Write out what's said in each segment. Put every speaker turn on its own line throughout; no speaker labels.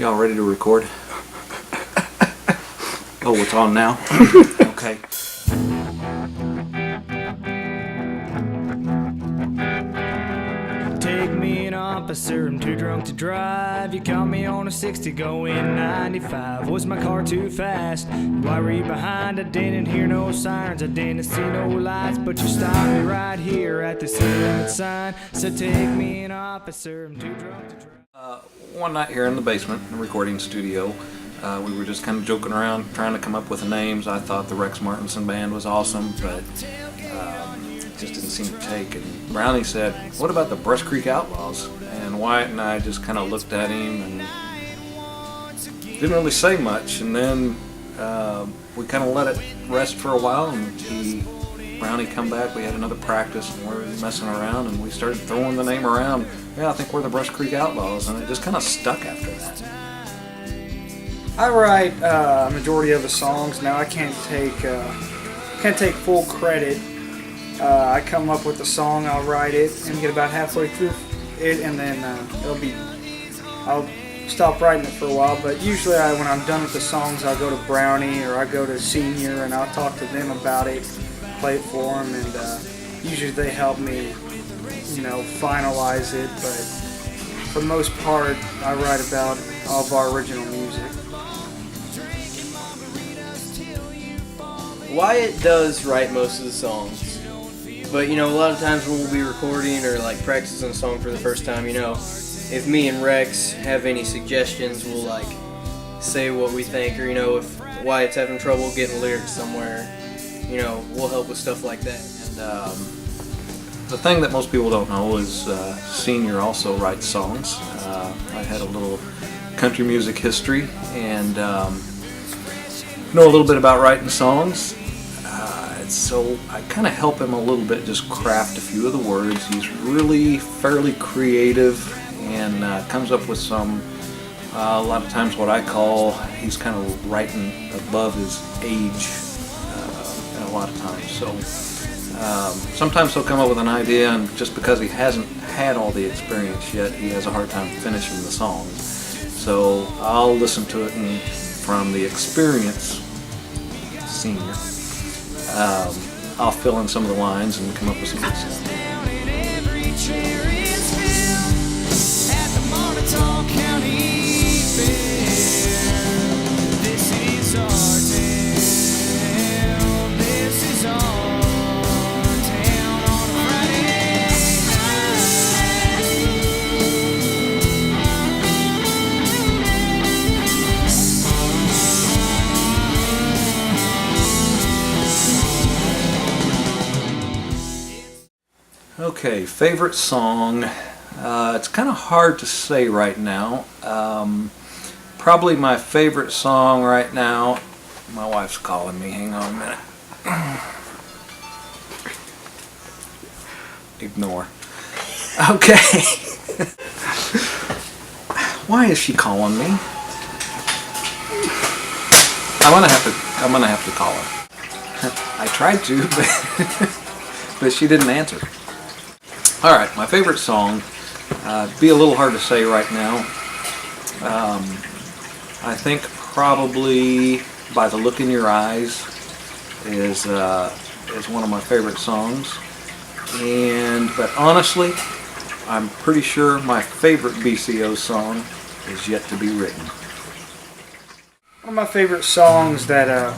Y'all ready to record? Oh, it's on now? Okay.
Take me an officer, I'm too drunk to drive. You caught me on a 60 going 95. Was my car too fast? Why were you behind? I didn't hear no sirens, I didn't see no lights, but you stopped me right here at the city limit sign. So take me an officer, I'm too drunk to drive.
One night here in the basement, in the recording studio, we were just kind of joking around, trying to come up with names. I thought the Rex Martinson Band was awesome, but it just didn't seem to take. And Brownie said, "What about the Brush Creek Outlaws?" And Wyatt and I just kind of looked at him and didn't really say much. And then we kind of let it rest for a while, and Brownie come back. We had another practice, and we were messing around, and we started throwing the name around. Yeah, I think we're the Brush Creek Outlaws, and it just kind of stuck after that.
I write a majority of the songs. Now I can't take full credit. I come up with the song, I'll write it, and get about halfway through it, and then I'll stop writing it for a while. But usually, when I'm done with the songs, I'll go to Brownie or I go to Senior, and I'll talk to them about it, play it for them, and usually they help me, finalize it. But for the most part, I write about all of our original music.
Wyatt does write most of the songs, but a lot of times when we'll be recording or like practicing a song for the first time, if me and Rex have any suggestions, we'll say what we think, or if Wyatt's having trouble getting lyrics somewhere, we'll help with stuff like that.
And the thing that most people don't know is Senior also writes songs. I had a little country music history and know a little bit about writing songs. So I kind of help him a little bit, just craft a few of the words. He's really fairly creative and comes up with some, a lot of times what I call, he's kind of writing above his age a lot of times. So sometimes he'll come up with an idea, and just because he hasn't had all the experience yet, he has a hard time finishing the song. So I'll listen to it, and from the experience, Senior, I'll fill in some of the lines and come up with some good stuff. Okay, favorite song. It's kind of hard to say right now. Probably my favorite song right now. My wife's calling me. Hang on a minute. Ignore. Okay. Why is she calling me? I'm gonna have to call her. I tried to, but she didn't answer. Alright, my favorite song, be a little hard to say right now. I think probably By the Look in Your Eyes is one of my favorite songs. But honestly, I'm pretty sure my favorite BCO song is yet to be written.
One of my favorite songs that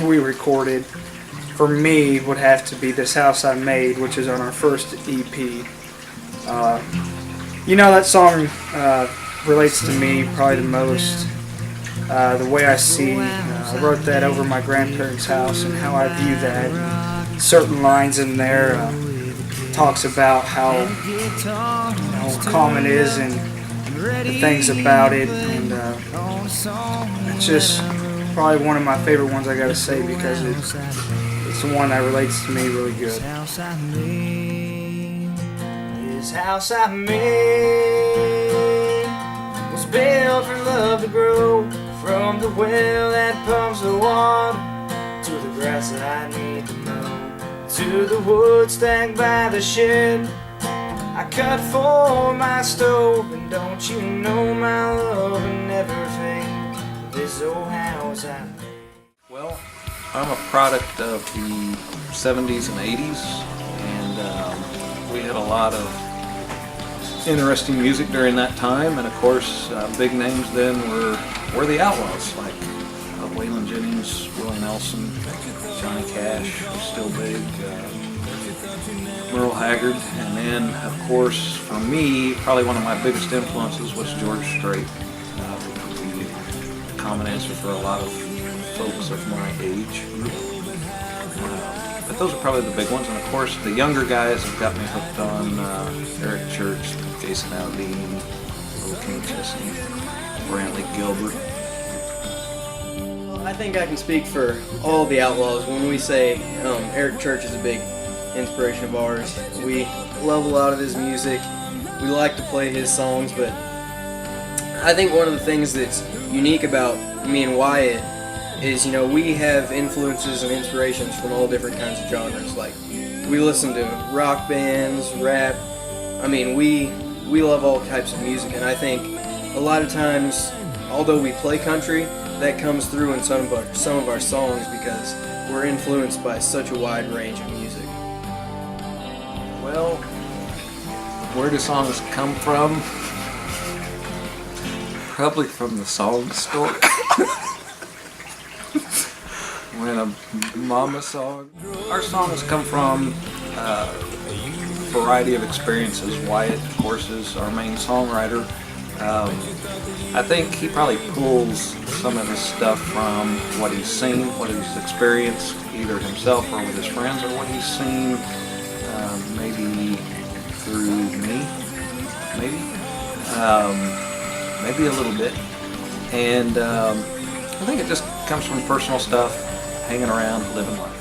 we recorded, for me, would have to be This House I Made, which is on our first EP. That song relates to me probably the most. The way I see, I wrote that over my grandparents' house and how I view that. Certain lines in there talks about how calm it is and the things about it, and it's just probably one of my favorite ones, I gotta say, because it's the one that relates to me really good. This house I made was built for love to grow, from the well that pumps the water to the grass that I need to mow, to the wood stacked by the shed I cut for my stove, and don't you know my love will never fade. This old house I made.
Well, I'm a product of the 70s and 80s, and we had a lot of interesting music during that time, and of course big names then were the Outlaws, like Waylon Jennings, Willie Nelson, Johnny Cash was still big, Merle Haggard, and then of course for me probably one of my biggest influences was George Strait, which would be a common answer for a lot of folks of my age. But those are probably the big ones, and of course the younger guys have got me hooked on Eric Church, Jason Aldean, Little King Chesney, Brantley Gilbert.
I think I can speak for all the Outlaws when we say Eric Church is a big inspiration of ours. We love a lot of his music. We like to play his songs, but I think one of the things that's unique about me and Wyatt is, we have influences and inspirations from all different kinds of genres. Like, we listen to rock bands, rap. I mean, we love all types of music, and I think a lot of times, although we play country, that comes through in some of our songs because we're influenced by such a wide range of music.
Well, where do songs come from? Probably from the song store. When a mama song. Our songs come from a variety of experiences. Wyatt, of course, is our main songwriter. I think he probably pulls some of his stuff from what he's seen, what he's experienced, either himself or with his friends, or what he's seen maybe through me, maybe a little bit. And I think it just comes from personal stuff, hanging around, living life.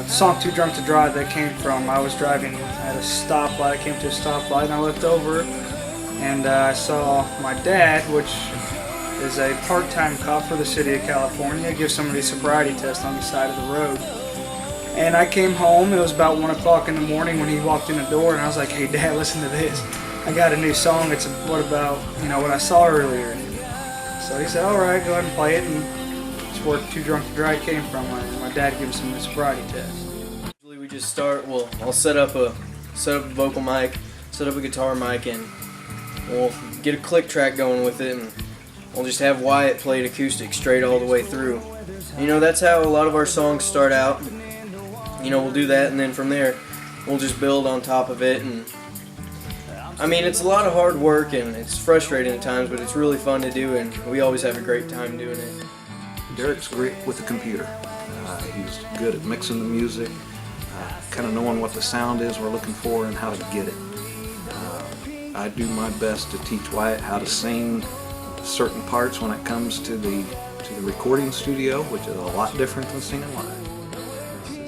Song Too Drunk to Drive that came from, I was driving at a stoplight, I came to a stoplight and I looked over and I saw my dad, which is a part-time cop for the city of California, give somebody a sobriety test on the side of the road. And I came home, it was about 1 o'clock in the morning when he walked in the door, and I was like, hey Dad, listen to this. I got a new song, it's what about, what I saw earlier. So he said, alright, go ahead and play it, and that's where Too Drunk to Drive came from. My dad gave him some sobriety test.
Usually we just start, I'll set up a vocal mic, set up a guitar mic, and we'll get a click track going with it, and we'll just have Wyatt play it acoustic straight all the way through. That's how a lot of our songs start out. We'll do that, and then from there, we'll just build on top of it. And I mean, it's a lot of hard work, and it's frustrating at times, but it's really fun to do, and we always have a great time doing it.
Derek's great with the computer. He's good at mixing the music, kind of knowing what the sound is we're looking for and how to get it. I do my best to teach Wyatt how to sing certain parts when it comes to the recording studio, which is a lot different than singing live.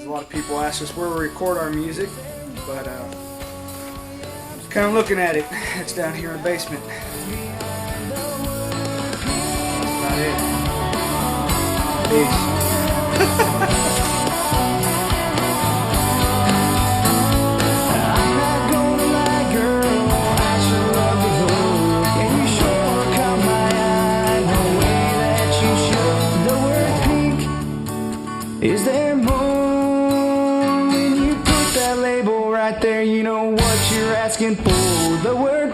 A lot of people ask us where we record our music, but kind of looking at it, it's down here in the basement. That's about it. Peace.
Is there more? When you put that label right there, you know what you're asking for. The word